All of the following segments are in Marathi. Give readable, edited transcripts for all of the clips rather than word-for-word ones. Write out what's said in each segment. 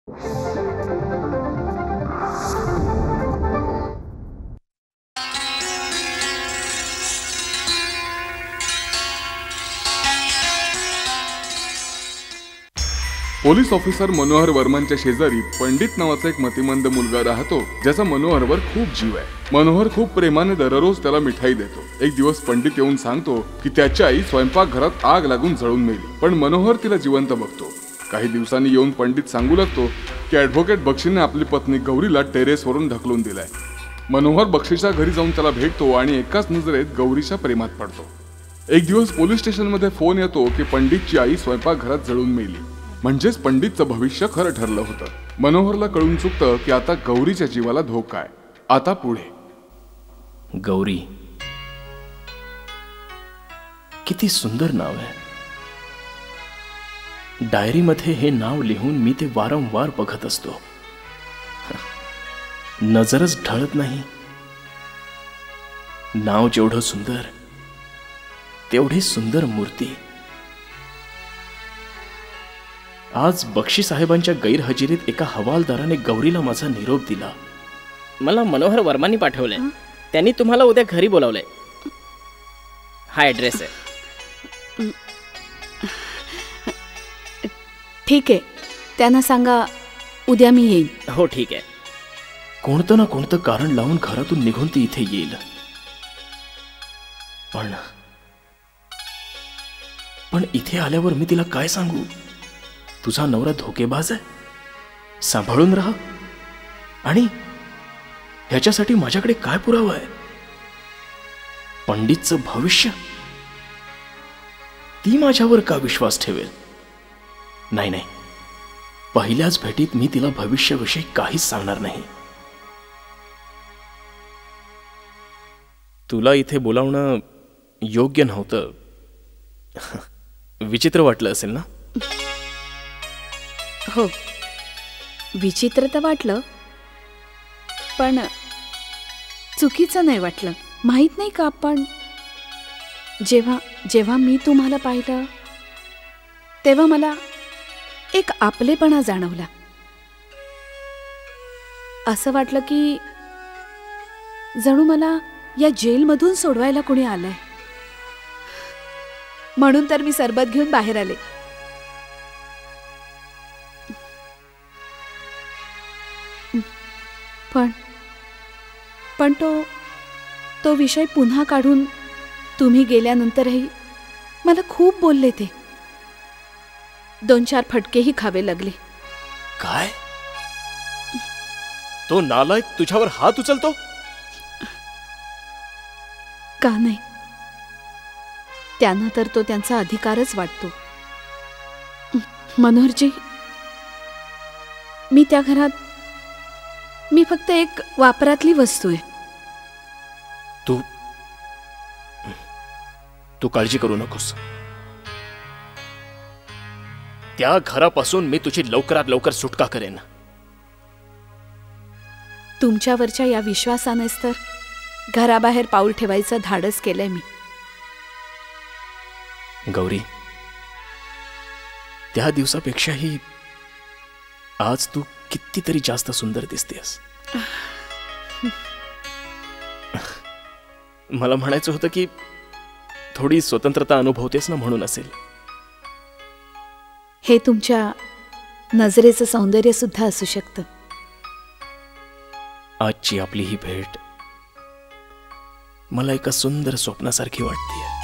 पोलीस ऑफिसर मनोहर वर्मांच्या शेजारी पंडित नावाचा एक मतिमंद मुलगा राहतो, ज्याचा मनोहरवर खूप जीव आहे। मनोहर खूप प्रेमाने दररोज त्याला मिठाई देतो। एक दिवस पंडित येऊन सांगतो की त्याची आई स्वयंपाकघरात आग लागून जळून मेली, पण मनोहर तिला जिवंत बघतो। काही दिवसांनी येऊन पंडित सांगू लागतो की ॲडव्होकेट बक्षीने आपली पत्नी गौरीला टेरेसवरून ढकलून दिलाय। मनोहर बक्षीच्या घरी जाऊन त्याला भेटतो आणि एकाच नजरेत गौरीच्या प्रेमात पडतो। एक दिवस पोलीस स्टेशनमध्ये फोन येतो की पंडितची आई स्वयंपाकघरात जळून मेली, म्हणजेच पंडितचं भविष्य खरं ठरलं होतं। मनोहरला कळून चुकतं की आता गौरीच्या जीवाला धोका आहे। आता पुढे गौरी, किती सुंदर नाव आहे। डायरीमध्ये हे नाव लिहून मी ते वारंवार बघत असतो। नजरच ढळत नाही। नाव जेवढं सुंदर तेवढी सुंदर मूर्ती। आज बक्षी साहेबांच्या गैरहजेरीत एका हवालदाराने गौरीला माझा निरोप दिला। मला मनोहर वर्मांनी पाठवलंय। त्यांनी तुम्हाला उद्या घरी बोलावलंय। हा ॲड्रेस आहे। ठीक आहे, त्यांना सांगा उद्या मी येईन। हो ठीक आहे। कोणतं ना कोणतं कारण लावून घरातून निघून ती इथे येईल, पण इथे आल्यावर मी तिला काय सांगू? तुझा नवरा धोकेबाज आहे, सांभाळून राहा। आणि ह्याच्यासाठी माझ्याकडे काय पुरावा आहे? पंडितचं भविष्य? ती माझ्यावर का विश्वास ठेवेल? नाही नाही, पहिल्याच भेटीत मी तिला भविष्याविषयी काहीच सांगणार नाही। तुला इथे बोलावणं योग्य नव्हतं। विचित्र वाटलं असेल ना? हो, विचित्र तर वाटलं, पण चुकीचं नाही वाटलं। माहित नाही का, पण जेव्हा मी तुम्हाला पाहिलं तेव्हा मला एक आपलेपणा जाणवला। असं वाटलं की जणू मला या जेलमधून सोडवायला कोणी आलंय। म्हणून तर मी सरबत घेऊन बाहेर आले। पण तो विषय पुन्हा काढून तुम्ही गेल्यानंतरही मला खूप बोलले ते। 2-4 फटकेही खावे लागले। काय? तो नालायक तुझ्यावर हात उचलतो? का नाही, त्यांना तर तो त्यांचा अधिकारच वाटतो। मनोहरजी, मी त्या घरात मी फक्त एक वापरातली वस्तू आहे। तू काळजी करू नकोस। त्या घरापासून मी तुझी लवकरात लवकर सुटका करेन। तुमच्यावरच्या या विश्वासानेच तर घराबाहेर पाऊल ठेवायचं धाडस केलंय मी। गौरी, त्या दिवसापेक्षाही आज तू कितीतरी जास्त सुंदर दिसतेस। मला म्हणायचं होतं की थोडी स्वतंत्रता अनुभवतेस ना, म्हणून असेल। हे तुमच्या नजरेचं सौंदर्य सुद्धा असू शकतं। आजची आपली ही भेट मला एका सुंदर स्वप्नासारखी वाटते।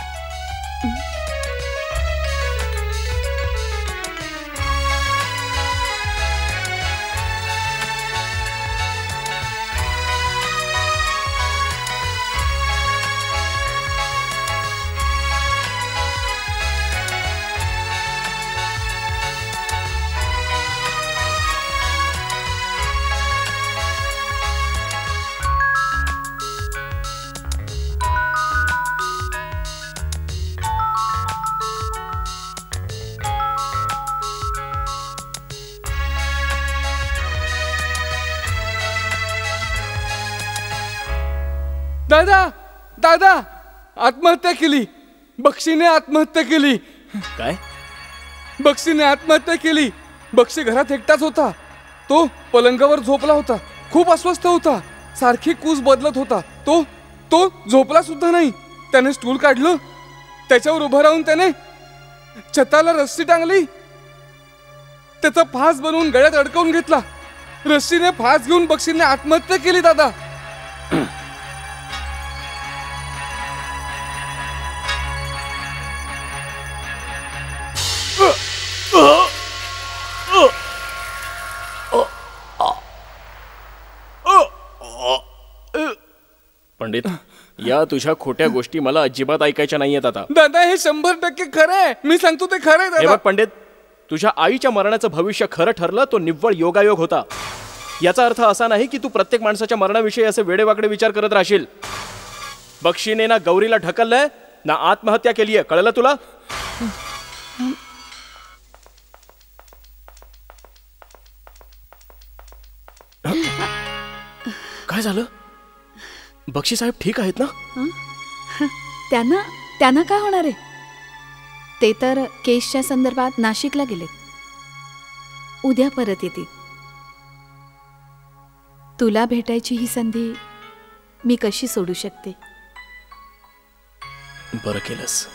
दादा, दादा, आत्महत्या केली। बक्षीने आत्महत्या केली। काय? बक्षीने आत्महत्या केली। बक्षी घरात एकटाच होता। तो पलंगावर झोपला होता, खूप अस्वस्थ होता, सारखी कूस बदलत होता. तो तो झोपला सुद्धा नाही. त्याने स्टूल काढलं, त्याच्यावर उभं राहून त्याने छताला रस्सी टांगली, त्याचा फास बनवून गळ्यात अडकवून घेतला. रस्सीने फास घेऊन बक्षीने आत्महत्या केली दादा. पंडित, या तुझ्या खोट्या गोष्टी मला अजिबात ऐकायच्या नाहीयेत आता. दादा हे 100% खरं आहे. मी सांगतो ते खरं आहे हे दादा. बघ पंडित, तुझ्या आईच्या मरणाचं भविष्य खरं ठरलं, तो निव्वळ योगायोग होता. याचा अर्थ असा नाही की तू प्रत्येक माणसाच्या मरणाविषयी असे वेडेवाकडे विचार करत राहशील. बक्षीने ना गौरीला ढकललंय ना आत्महत्या केलीये, कळलं तुला? काय झालं? बक्षी साहेब ठीक आहेत ना? त्यांना काय होणार आहे? ते तर केसच्या संदर्भात नाशिकला गेले, उद्या परत येतील. तुला भेटायची ही संधी मी कशी सोडू शकते? बरं केलंस.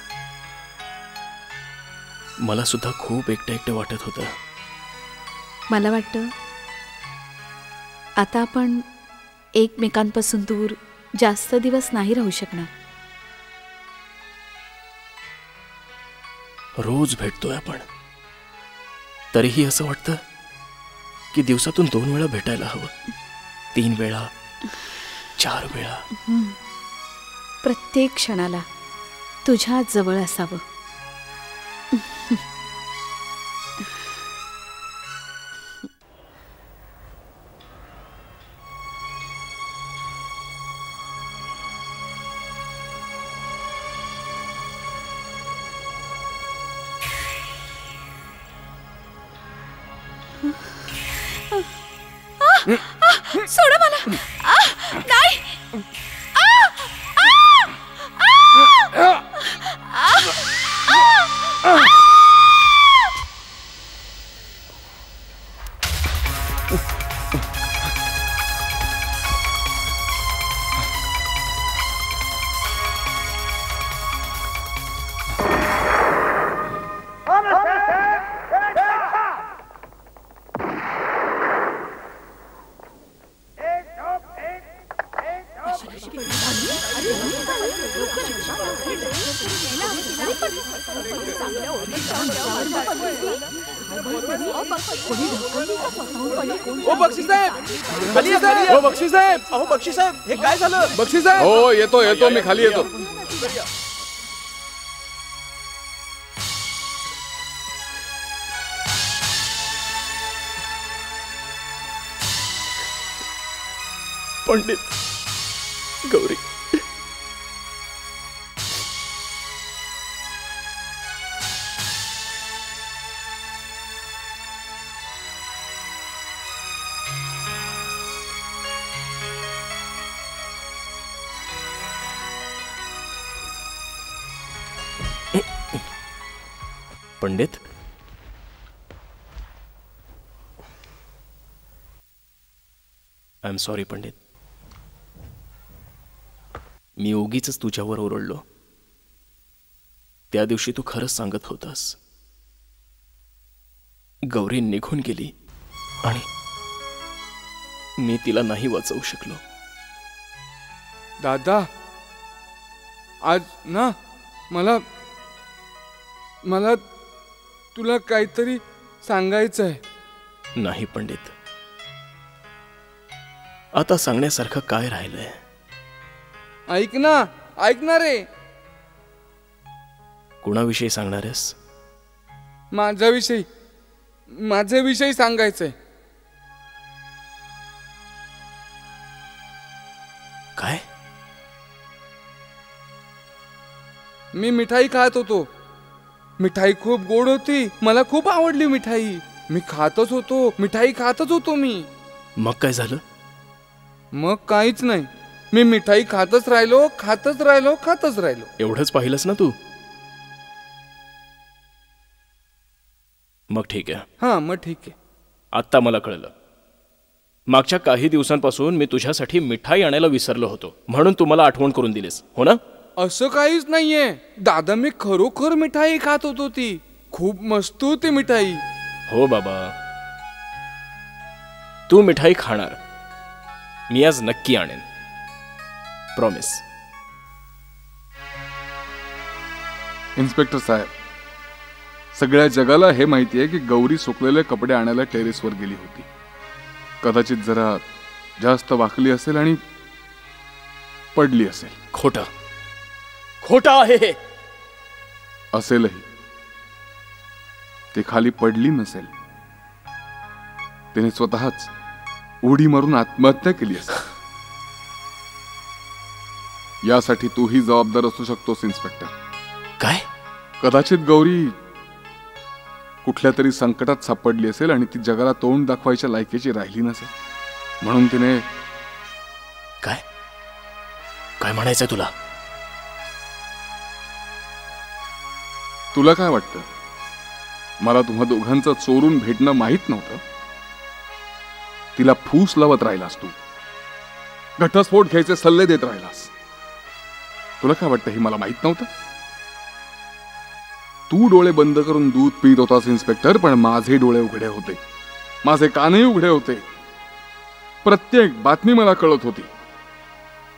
मला सुद्धा खूप एकटं एकटं वाटत होतं. मला वाटतं आता आपण एकमेकांपासून दूर जास्त दिवस नाही राहू शकणार. रोज भेटतोय आपण, तरीही असं वाटतं की दिवसातून 2 वेळा भेटायला हवं, 3 वेळा, 4 वेळा. प्रत्येक क्षणाला तुझ्या जवळ असावं. सोडा मला. नाही. ओ बक्षी साहेब, खाली या, खाली या. ओ बक्षी साहेब, अहो बक्षी साहेब, हे काय झालं? बक्षी साहेब. हो येतो येतो, मी खाली येतो. Pandit, Gauri, Pandit, I am sorry Pandit. मी उगीच तुझ्यावर ओरडलो. त्या दिवशी तू खरंच सांगत होतास. गौरी निघून गेली आणि मी तिला नाही वाचवू शकलो. दादा आज ना मला तुला काहीतरी सांगायचं आहे. नाही पंडित, आता सांगण्यासारखं काय राहिलंय? ऐक ना रे. कुणाविषयी सांगणार आहेस? माझ्याविषयी सांगायचंय. काय? मी मिठाई खात होतो. मिठाई खूप गोड होती, मला खूप आवडली मिठाई. मी खातच होतो मी. मग काय झालं? मग काहीच नाही. मी मिठाई खातच राहिलो. एवढंच पाहिलंस ना तू? मग ठीक आहे. हा मग ठीक आहे. आत्ता मला कळलं. मागच्या काही दिवसांपासून मी तुझ्यासाठी मिठाई आणायला विसरलो होतो, म्हणून तू मला आठवण करून दिलीस, हो ना? असं काहीच नाहीये दादा, मी खरोखर मिठाई खात होतो. ती खूप मस्त होती मिठाई. हो बाबा, तू मिठाई खाणार. मी आज नक्की आणेन, प्रॉमिस. इन्स्पेक्टर साहेब, सगळ्या जगाला हे माहिती आहे की गौरी सुकलेले कपडे आणायला टेरेसवर गेली होती. कदाचित जरा जास्त वाकली असेल आणि पडली असेल. खोटं खोटं आहे हे. असेलही. ती खाली पडली नसेल, तिने स्वतःच उडी मारून आत्महत्या केली असेल. यासाठी तूही जबाबदार असू शकतोस इन्स्पेक्टर. काय? कदाचित गौरी कुठल्या तरी संकटात सापडली असेल आणि ती जगाला तोंड दाखवायच्या लायकीची राहिली नसेल, म्हणून तिने. काय काय म्हणायचंय तुला? तुला काय वाटतं, मला तुम्हा दोघांचं चोरून भेटणं माहीत नव्हतं? तिला फूस लावत राहिलास तू, घटस्फोट घ्यायचे सल्ले देत राहिलास. तुला काय वाटतं हे मला माहीत नव्हतं? तू डोळे बंद करून दूध पीत होतास इन्स्पेक्टर, पण माझे डोळे उघडे होते, माझे कानही उघडे होते. प्रत्येक बातमी मला कळत होती.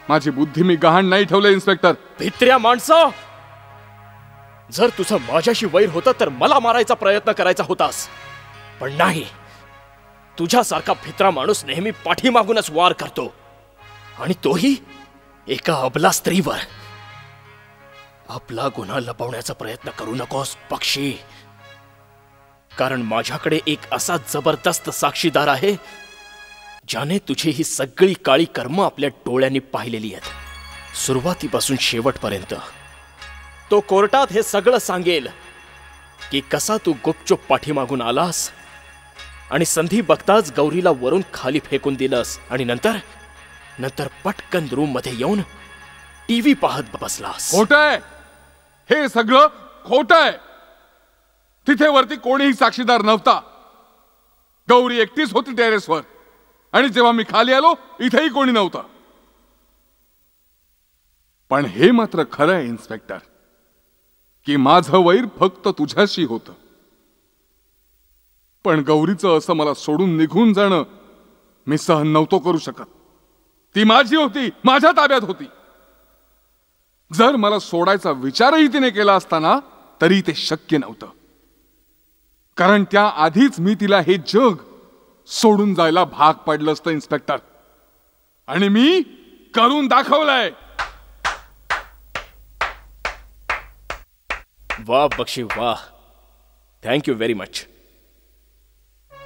माझी बुद्धी मी गहाण नाही ठेवले इन्स्पेक्टर. भित्र्या माणसं, जर तुझं माझ्याशी वैर होतं तर मला मारायचा प्रयत्न करायचा होतास, पण नाही. तुझ्यासारखा भित्रा माणूस नेहमी पाठीमागूनच वार करतो, आणि तोही एका अबला स्त्रीवर. आपला गुन्हा लपवण्याचा प्रयत्न करू नकोस पक्षी, कारण माझ्याकडे एक असा जबरदस्त साक्षीदार आहे ज्याने तुझी ही सगळी काळी कर्म आपल्या डोळ्यांनी पाहिलेली आहेत, सुरुवातीपासून शेवटपर्यंत. तो कोर्टात हे सगळं सांगेल की कसा तू गुपचूप पाठीमागून आलास आणि संधी बघताच गौरीला वरून खाली फेकून दिलंस, आणि नंतर पटकन रूम मध्ये येऊन टीव्ही पाहत बसलास. खोटं आहे हे सगळं, खोटं आहे. तिथे वरती कोणीही साक्षीदार नव्हता. गौरी एकटीच होती टेरेसवर, आणि जेव्हा मी खाली आलो इथेही कोणी नव्हतं. पण हे मात्र खरं आहे इन्स्पेक्टर की माझं वैर फक्त तुझ्याशी होतं. पण गौरीचं असं मला सोडून निघून जाणं मी सहन नव्हतो करू शकत. ती माझी होती, माझ्या ताब्यात होती. जर मला सोडायचा विचारही तिने केला असताना तरी ते शक्य नव्हतं, कारण त्या आधीच मी तिला हे जग सोडून जायला भाग पडलं असतं इन्स्पेक्टर, आणि मी करून दाखवलंय. वाह बक्षी वाह, थँक यू व्हेरी मच.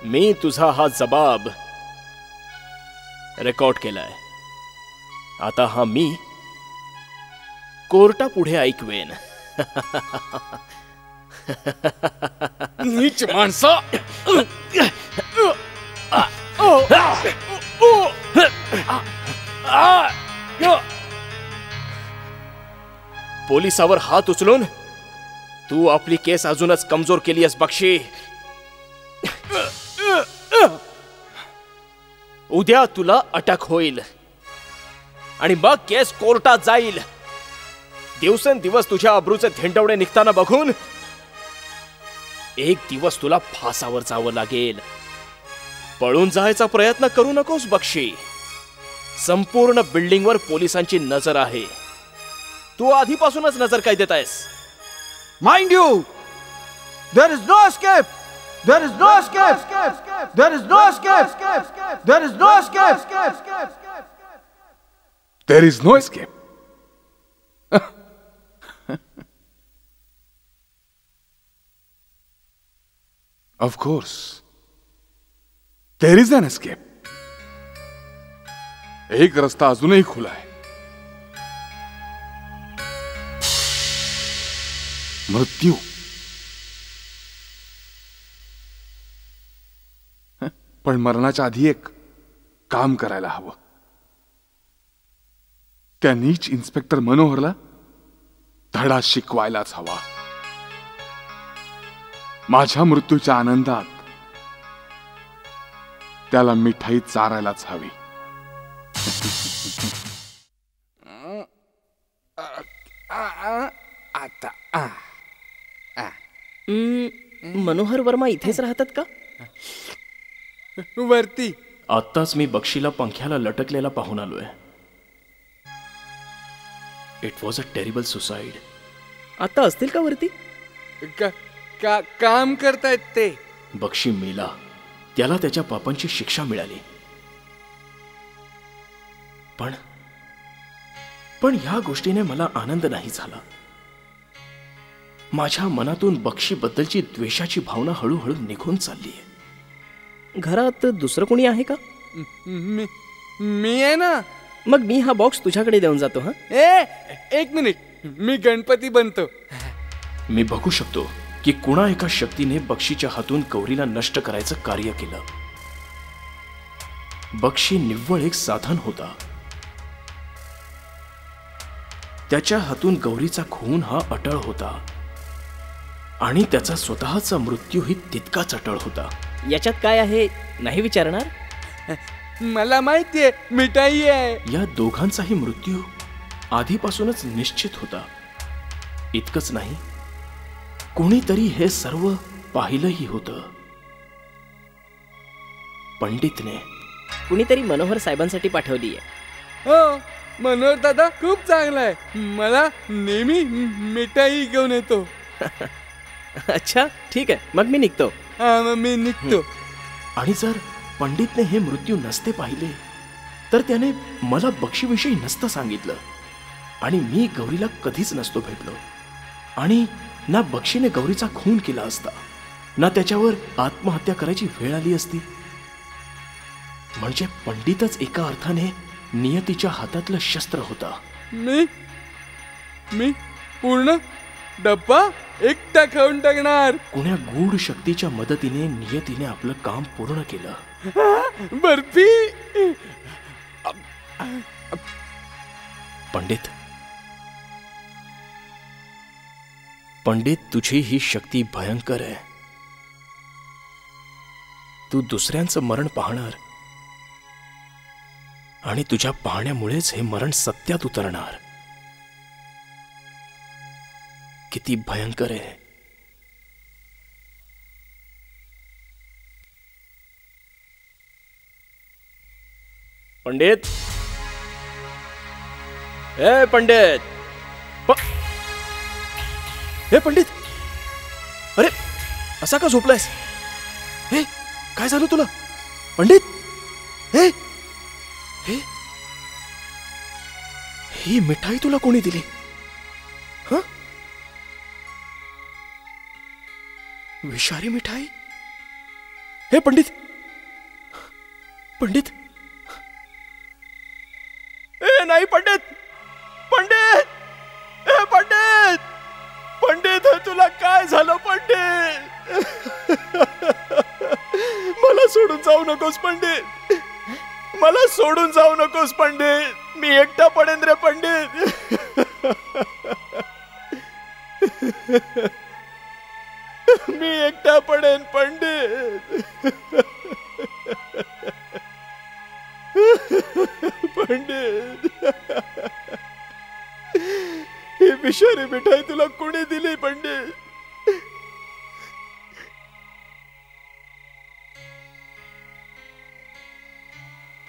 मी तुझा हा जबाब रेकॉर्ड केलाय. आता हा मी कोर्टा पुढे ऐकवेन. नीच माणसं. पोलिसावर हात उचलून तू आपली केस अजूनच कमजोर केली आहेस बक्षी. उद्या तुला अटक होईल आणि मग केस कोर्टात जाईल. दिवसेंदिवस तुझ्या अब्रूचे धेंडवडे निघताना बघून एक दिवस तुला फासावर जावं लागेल. पळून जायचा प्रयत्न करू नकोस बक्षी. संपूर्ण बिल्डिंगवर पोलिसांची नजर आहे. तू आधीपासूनच नजर काय देत आहेस? Mind you, there is no escape. There is no escape. There is no escape. There is no escape. There is no escape. Of course, there is an escape. एक रस्ता अजूनही खुला आहे. मृत्यू. पण मरणाच्या आधी एक काम करायला हवं. त्या नीच इन्स्पेक्टर मनोहरला धडा शिकवायलाच हवा. माझ्या मृत्यूच्या आनंदात त्याला मिठाई चारायलाच हवी. आता मनोहर वर्मा इथेच राहतात का? वरती. आत्ताच मी बक्षीला पंख्याला लटकलेला पाहून आलोय. It was a terrible suicide. आता असतील का वरती? काम करतायत ते. बक्षी मेला, त्याला त्याच्या पापांची शिक्षा मिळाली. पण ह्या गोष्टीने मला आनंद नाही झाला. माझ्या मनातून बक्षीबद्दलची द्वेषाची भावना हळूहळू निघून चाललीय. घरात दुसरं कोणी आहे का? मी आहे ना. मग मी हा बॉक्स तुझ्याकडे देऊन जातो. हा, एक मिनिट, मी गणपती बनतो. मी बघू शकतो की कुणा एका शक्तीने बक्षीच्या हातून गौरीला नष्ट करायचं कार्य केलं. बक्षी निव्वळ एक साधन होता. त्याच्या हातून गौरीचा खून हा अटळ होता आणि त्याचा स्वतःचा मृत्यूही तितकाच अटळ होता. याच्यात काय आहे नाही विचारणार? मला माहितीये, मिठाई आहे. या दोघांचाही मृत्यू आधीपासूनच निश्चित होता. इतकंच नाही, कोणीतरी हे सर्व पाहिलंही होतं. पंडितने. कुणीतरी मनोहर साहेबांसाठी पाठवली आहे. हो, मनोहर दादा खूप चांगला आहे. मला नेहमी मिठाई घेऊन येतो. अच्छा, ठीक आहे, मग मी निघतो. मी निघतो. आणि जर पंडितने हे मृत्यू नसते पाहिले तर त्याने मला बक्षीविषयी नसतं सांगितलं आणि मी गौरीला कधीच नसतो भेटलो. आणि ना बक्षीने गौरीचा खून केला असता, ना त्याच्यावर आत्महत्या करायची वेळ आली असती. म्हणजे पंडितच एका अर्थाने नियतीच्या हातातलं शस्त्र होता. मी पूर्ण डब्बा एकटा खाऊन टाकणार. कुण्या गूढ शक्तीच्या मदतीने नियतीने आपलं काम पूर्ण केलं. बर्फी. पंडित, तुझी ही शक्ती भयंकर आहे. तू दुसऱ्यांचं मरण पाहणार आणि तुझ्या पाहण्यामुळेच हे मरण सत्यात उतरणार. किती भयंकर आहे. पंडित, ए पंडित, हे पंडित, अरे असा का झोपलायस? हे काय झालं तुला पंडित? हे हे ही मिठाई तुला कोणी दिली? हा, विषारी मिठाई? हे पंडित, पंडित, ए नाही पंडित, पंडित, ए पंडित, पंडित, तुला काय झालं पंडित? मला सोडून जाऊ नकोस पंडित, मला सोडून जाऊ नकोस पंडित. मी एकटा पडेन रे पंडित. मी एकटा पडेन पंडित. पंडित, ही विषारी मिठाई तुला कोणी दिली पंडित?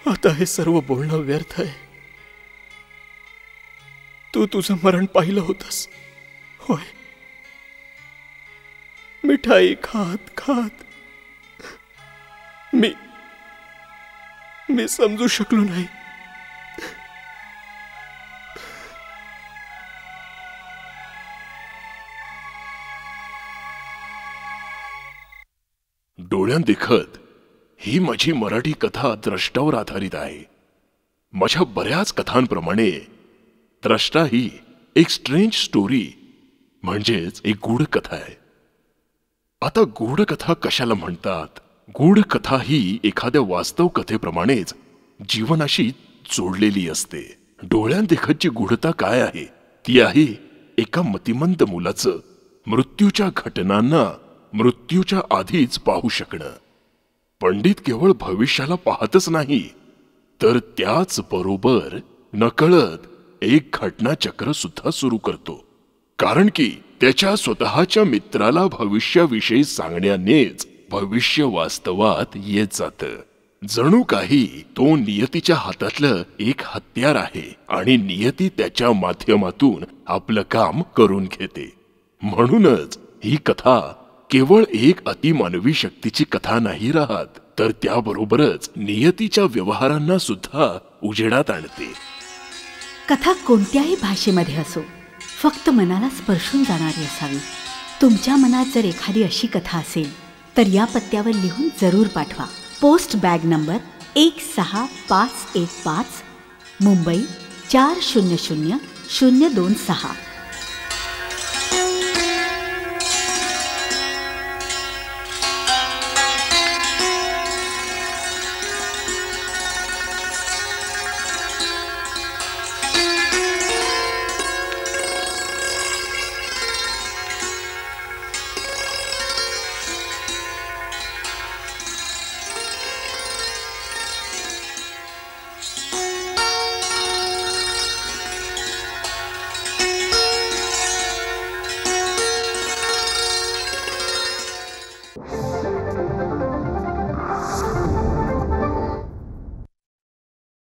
आता हे सर्व बोलणं व्यर्थ आहे. तू तुझं मरण पाहिलं होतंस, होय? मिठाई खात खात मी समजू शकलो नाही. डोळ्यांदेखत ही माझी मराठी कथा द्रष्टावर आधारित आहे. माझ्या बऱ्याच कथांप्रमाणे द्रष्टा ही एक स्ट्रेंज स्टोरी म्हणजेच एक गूढ कथा आहे. आता गूढ कथा कशाला म्हणतात? गूढ कथा ही एखाद्या वास्तव कथेप्रमाणेच जीवनाशी जोडलेली असते. डोळ्यांदेखतची गूढता काय आहे? ती आहे एका मतिमंद मुलाचं मृत्यूच्या घटनांना मृत्यूच्या आधीच पाहू शकणं. पंडित केवळ भविष्याला पाहतच नाही, तर त्याच बरोबर नकळत एक घटनाचक्र सुद्धा सुरू करतो. कारण की त्याच्या स्वतःच्या मित्राला भविष्याविषयी सांगण्यानेच भविष्य वास्तवात येत जातं. जणू काही तो नियतीच्या हातातलं एक हत्यार आहे आणि नियती त्याच्या माध्यमातून आपलं काम करून घेते. म्हणूनच ही कथा केवळ एक अतिमानवी शक्तीची कथा नाही राहत, तर त्याबरोबरच नियतीच्या व्यवहारांना सुद्धा उजेडात आणते. कथा कोणत्याही भाषेमध्ये असो, फक्त मनाला स्पर्शून जाणारी असावी. तुमच्या मनात जर एखादी अशी कथा असेल तर या पत्त्यावर लिहून जरूर पाठवा. Post bag number 16515, Mumbai 400026.